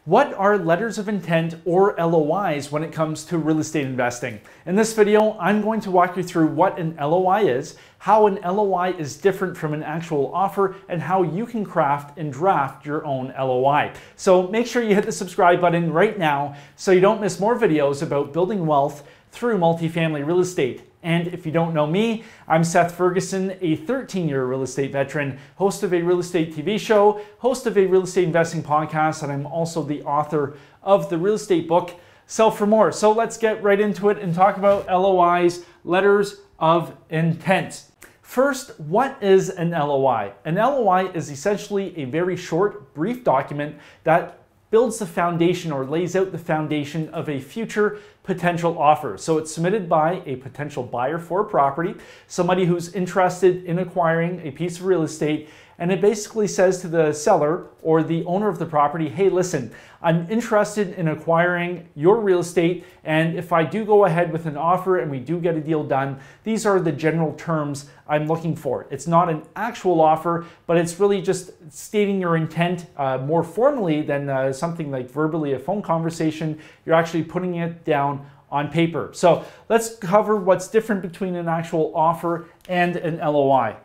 What are letters of intent or LOIs when it comes to real estate investing? In this video, I'm going to walk you through what an LOI is, how an LOI is different from an actual offer, and how you can craft and draft your own LOI. So make sure you hit the subscribe button right now so you don't miss more videos about building wealth through multifamily real estate. And if you don't know me, I'm Seth Ferguson, a 13-year real estate veteran, host of a real estate TV show, host of a real estate investing podcast, and I'm also the author of the real estate book, Sell for More. So let's get right into it and talk about LOIs, letters of intent. First, what is an LOI? An LOI is essentially a very short, brief document that builds the foundation or lays out the foundation of a future potential offer. So it's submitted by a potential buyer for a property, somebody who's interested in acquiring a piece of real estate, and it basically says to the seller or the owner of the property, hey, listen, I'm interested in acquiring your real estate, and if I do go ahead with an offer and we do get a deal done, these are the general terms I'm looking for. It's not an actual offer, but it's really just stating your intent more formally than something like verbally a phone conversation. You're actually putting it down on paper. So let's cover what's different between an actual offer and an LOI.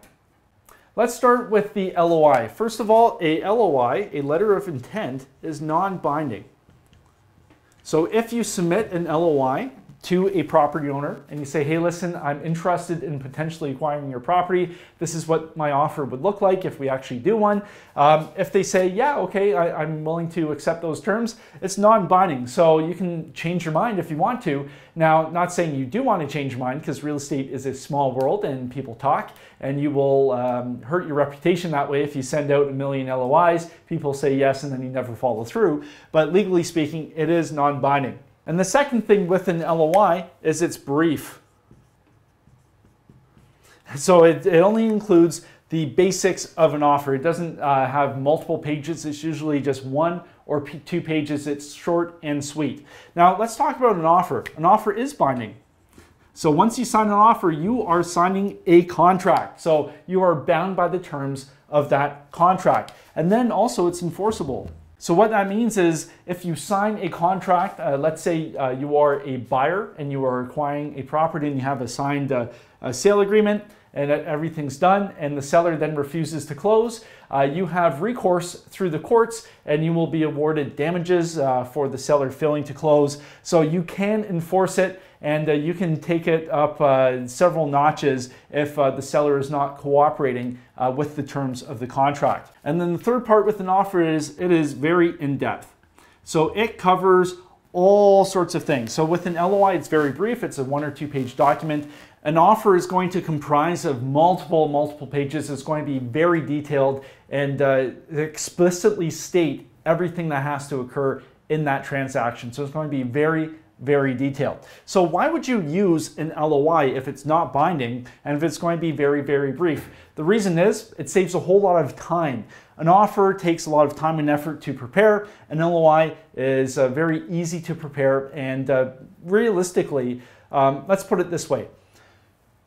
Let's start with the LOI. First of all, a LOI, a letter of intent, is non-binding. So if you submit an LOI to a property owner and you say, hey, listen, I'm interested in potentially acquiring your property. This is what my offer would look like if we actually do one. If they say, yeah, okay, I'm willing to accept those terms, it's non-binding. So you can change your mind if you want to. Now, not saying you do want to change your mind, because real estate is a small world and people talk, and you will hurt your reputation that way if you send out a million LOIs. People say yes and then you never follow through. But legally speaking, it is non-binding. And the second thing with an LOI is it's brief. So it only includes the basics of an offer. It doesn't have multiple pages. It's usually just one or two pages. It's short and sweet. Now let's talk about an offer. An offer is binding. So once you sign an offer, you are signing a contract. So you are bound by the terms of that contract. And then also it's enforceable. So what that means is if you sign a contract, let's say you are a buyer and you are acquiring a property and you have a signed sale agreement and everything's done and the seller then refuses to close, you have recourse through the courts and you will be awarded damages for the seller failing to close. So you can enforce it, and you can take it up several notches if the seller is not cooperating with the terms of the contract. And then the third part with an offer is it is very in-depth. So it covers all sorts of things. So with an LOI, it's very brief. It's a 1 or 2 page document. An offer is going to comprise of multiple pages. It's going to be very detailed and explicitly state everything that has to occur in that transaction. So it's going to be very detailed. So why would you use an LOI if it's not binding and if it's going to be very brief? The reason is it saves a whole lot of time. An offer takes a lot of time and effort to prepare. An LOI is very easy to prepare, and realistically, let's put it this way.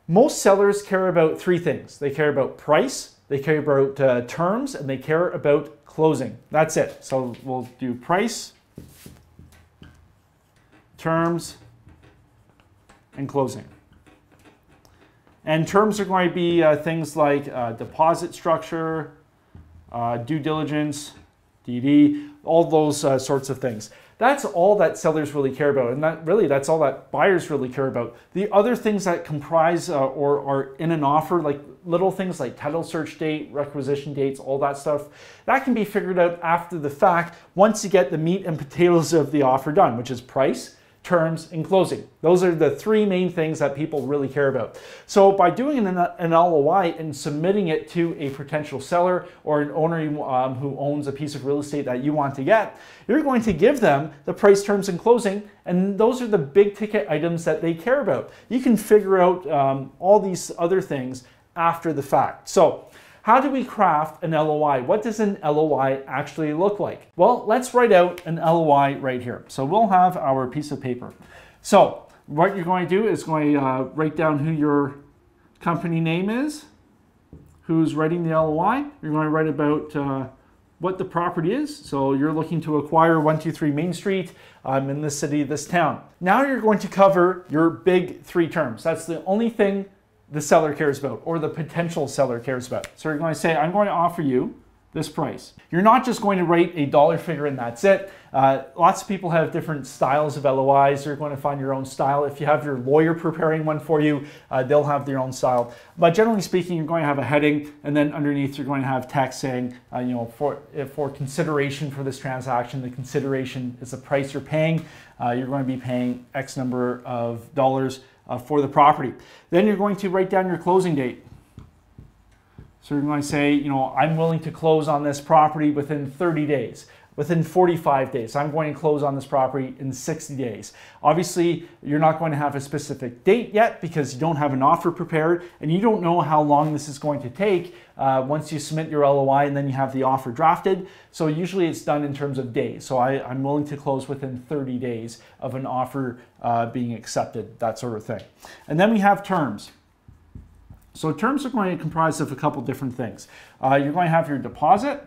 Most sellers care about 3 things. They care about price, they care about terms, and they care about closing. That's it. So we'll do price, terms, and closing. And terms are going to be things like deposit structure, due diligence, DD, all those sorts of things. That's all that sellers really care about, and that's all that buyers really care about. The other things that comprise or are in an offer, like little things like title search date, requisition dates, all that stuff, that can be figured out after the fact once you get the meat and potatoes of the offer done, which is price, terms, and closing. Those are the 3 main things that people really care about. So by doing an LOI and submitting it to a potential seller or an owner who owns a piece of real estate that you want to get, you're going to give them the price, terms, and closing, and those are the big ticket items that they care about. You can figure out all these other things after the fact. So how do we craft an LOI? What does an LOI actually look like? Well, let's write out an LOI right here. So we'll have our piece of paper. So what you're going to do is going to write down who your company name is, who's writing the LOI. You're going to write about what the property is. So you're looking to acquire 123 Main Street in this city, this town. Now you're going to cover your big 3 terms. That's the only thing the seller cares about, or the potential seller cares about. So you're going to say, I'm going to offer you this price. You're not just going to write a dollar figure and that's it. Lots of people have different styles of LOIs. You're going to find your own style. If you have your lawyer preparing one for you, they'll have their own style. But generally speaking, you're going to have a heading, and then underneath you're going to have text saying, for consideration for this transaction, the consideration is the price you're paying. You're going to be paying X number of dollars for the property. Then you're going to write down your closing date. So you're going to say, I'm willing to close on this property within 30 days, within 45 days. I'm going to close on this property in 60 days. Obviously, you're not going to have a specific date yet because you don't have an offer prepared and you don't know how long this is going to take once you submit your LOI and then you have the offer drafted. So usually it's done in terms of days. So I'm willing to close within 30 days of an offer being accepted, that sort of thing. And then we have terms. So terms are going to comprise of a couple different things. You're going to have your deposit.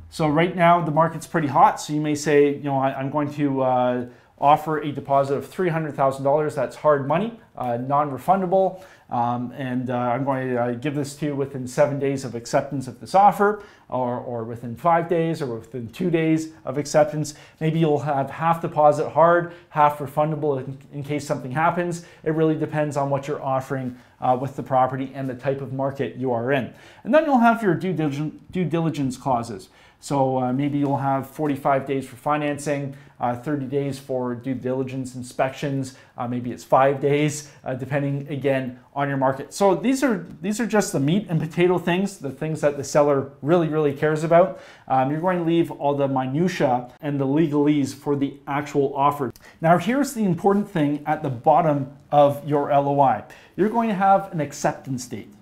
So right now the market's pretty hot. So you may say, I'm going to offer a deposit of $300,000. That's hard money, non-refundable. I'm going to give this to you within 7 days of acceptance of this offer, or within 5 days, or within 2 days of acceptance. Maybe you'll have half deposit hard, half refundable in case something happens. It really depends on what you're offering with the property and the type of market you are in. And then you'll have your due diligence clauses. So maybe you'll have 45 days for financing, 30 days for due diligence inspections, maybe it's 5 days, depending again on your market. So these are just the meat and potato things, the things that the seller really cares about. You're going to leave all the minutia and the legalese for the actual offer. Now here's the important thing at the bottom of your LOI. You're going to have an acceptance date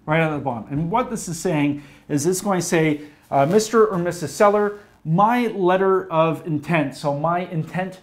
right at the bottom. And what this is saying is it's going to say, Mr. or Mrs. Seller, my letter of intent, so my intent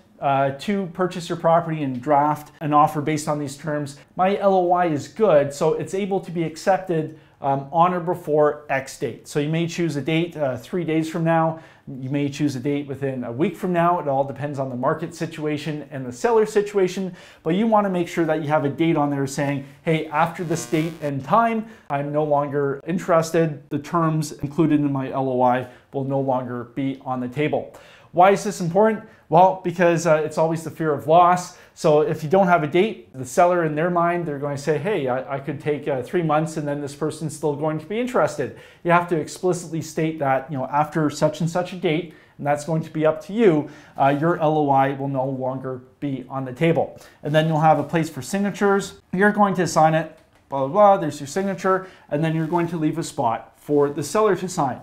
to purchase your property and draft an offer based on these terms, my LOI is good, so it's able to be accepted on or before X date. So you may choose a date 3 days from now. You may choose a date within a week from now. It all depends on the market situation and the seller situation, but you want to make sure that you have a date on there saying, hey, after this date and time, I'm no longer interested. The terms included in my LOI will no longer be on the table. Why is this important? Well, because it's always the fear of loss. So if you don't have a date, the seller in their mind, they're going to say, hey, I could take 3 months and then this person's still going to be interested. You have to explicitly state that, after such and such a date, and that's going to be up to you, your LOI will no longer be on the table. And then you'll have a place for signatures. You're going to sign it, blah, blah, blah, there's your signature, and then you're going to leave a spot for the seller to sign.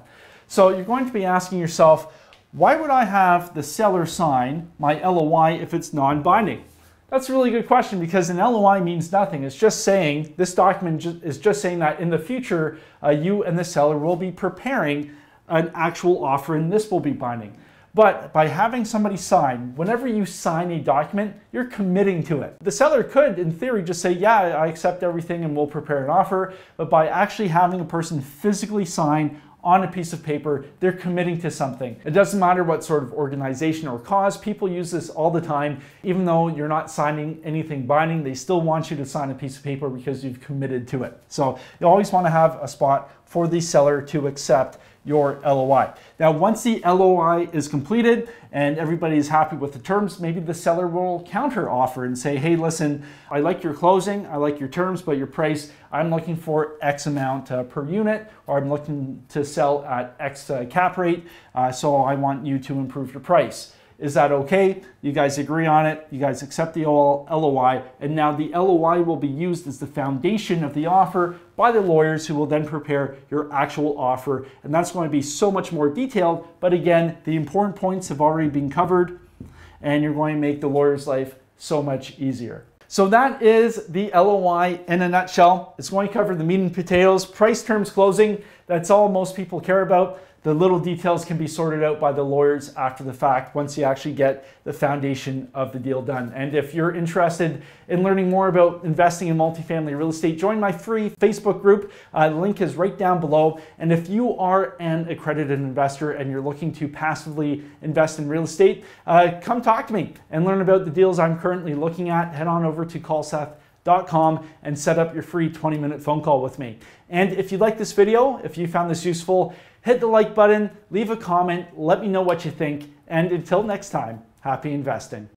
So you're going to be asking yourself, why would I have the seller sign my LOI if it's non-binding? That's a really good question, because an LOI means nothing. It's just saying, this document is just saying that in the future, you and the seller will be preparing an actual offer and this will be binding. But by having somebody sign, whenever you sign a document, you're committing to it. The seller could, in theory, just say, yeah, I accept everything and we'll prepare an offer. But by actually having a person physically sign on a piece of paper, they're committing to something. It doesn't matter what sort of organization or cause. People use this all the time. Even though you're not signing anything binding, they still want you to sign a piece of paper because you've committed to it. So you always want to have a spot for the seller to accept your LOI. Now, once the LOI is completed and everybody is happy with the terms, maybe the seller will counter offer and say, hey, listen, I like your closing, I like your terms, but your price, I'm looking for X amount per unit, or I'm looking to sell at X cap rate, so I want you to improve your price. Is that okay? You guys agree on it, you guys accept the LOI, and now the LOI will be used as the foundation of the offer by the lawyers, who will then prepare your actual offer. And that's going to be so much more detailed, but again, the important points have already been covered, and you're going to make the lawyer's life so much easier. So that is the LOI in a nutshell. It's going to cover the meat and potatoes, price, terms, closing. That's all most people care about. The little details can be sorted out by the lawyers after the fact once you actually get the foundation of the deal done. And if you're interested in learning more about investing in multifamily real estate, join my free Facebook group. The link is right down below. And if you are an accredited investor and you're looking to passively invest in real estate, come talk to me and learn about the deals I'm currently looking at. Head on over to callseth.com and set up your free 20-minute phone call with me. And if you like this video, if you found this useful, hit the like button, leave a comment, let me know what you think, and until next time, happy investing.